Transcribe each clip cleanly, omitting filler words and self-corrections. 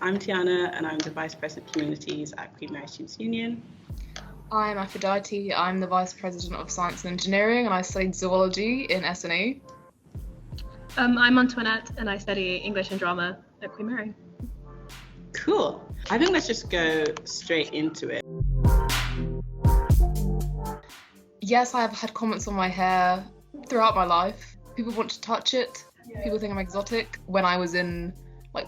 I'm Tiana and I'm the Vice President Communities at Queen Mary Students Union. I'm Aphrodite. I'm the Vice President of Science and Engineering and I studied zoology in SNE. I'm Antoinette and I study English and Drama at Queen Mary. Cool. I think let's just go straight into it. Yes, I have had comments on my hair throughout my life. People want to touch it. People think I'm exotic. When I was in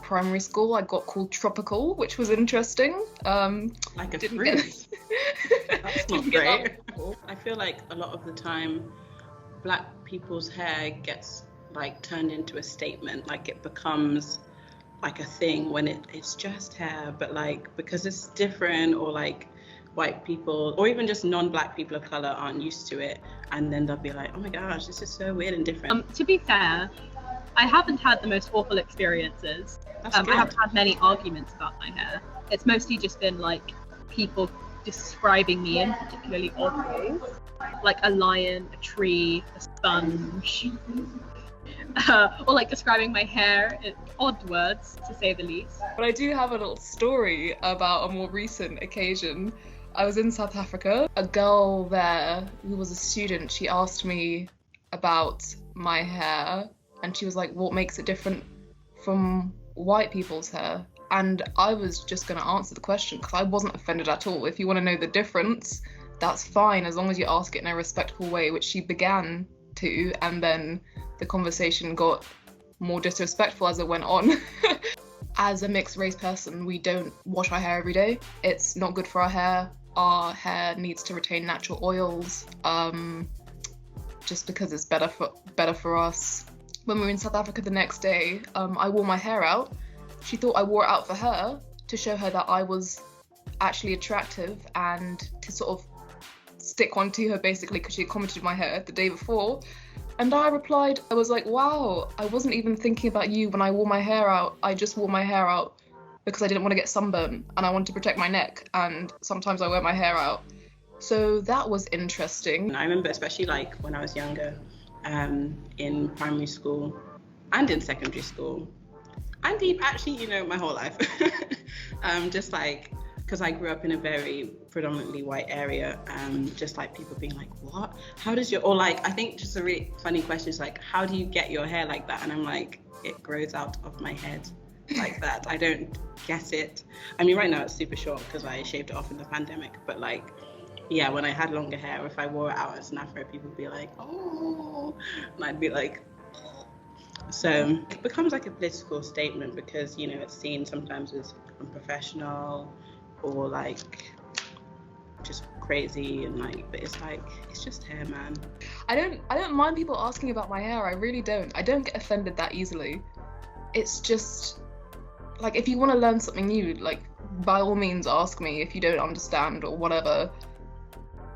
primary school, I got called tropical, which was interesting. Like a fruit. That's not great. I feel like a lot of the time, Black people's hair gets turned into a statement. It becomes a thing when it's just hair, but because it's different, or white people or even just non-Black people of color aren't used to it, and then they'll be like, oh my gosh, this is so weird and different. To be fair, I haven't had the most awful experiences. I haven't had many arguments about my hair. It's mostly just been people describing me in particularly odd ways, like a lion, a tree, a sponge, or describing my hair in odd words, to say the least. But I do have a little story about a more recent occasion. I was in South Africa. A girl there who was a student, she asked me about my hair and she was like, what makes it different from white people's hair? And I was just going to answer the question because I wasn't offended at all. If you want to know the difference, that's fine, as long as you ask it in a respectful way, which she began to, and then the conversation got more disrespectful as it went on. As a mixed race person, we don't wash our hair every day. It's not good for our hair. Our hair needs to retain natural oils, just because it's better for us. When we were in South Africa the next day, I wore my hair out. She thought I wore it out for her to show her that I was actually attractive and to sort of stick one to her, basically, because she had commented my hair the day before. And I replied, I was like, wow, I wasn't even thinking about you when I wore my hair out. I just wore my hair out because I didn't want to get sunburn and I wanted to protect my neck. And sometimes I wear my hair out. So that was interesting. I remember, especially when I was younger, in primary school and in secondary school, and deep, actually, my whole life. Just because I grew up in a very predominantly white area, just people being like, what? How does your, or I think just a really funny question is how do you get your hair like that? And I'm like, it grows out of my head like that. I don't get it. I mean, right now it's super short because I shaved it off in the pandemic, but yeah, when I had longer hair, if I wore it out as an afro, people would be like, oh, and I'd be like, so it becomes a political statement because, it's seen sometimes as unprofessional or just crazy and but it's just hair, man. I don't mind people asking about my hair. I really don't. I don't get offended that easily. It's just if you want to learn something new, by all means ask me if you don't understand or whatever.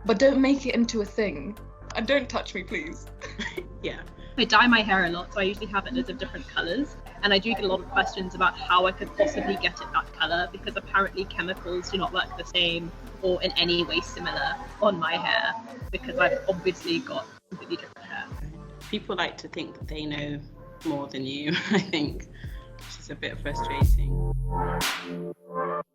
But don't make it into a thing. And don't touch me, please. Yeah. I dye my hair a lot, so I usually have it in different colours. And I do get a lot of questions about how I could possibly get it that colour, because apparently chemicals do not work the same or in any way similar on my hair, because I've obviously got completely different hair. People like to think that they know more than you, I think, which is a bit frustrating.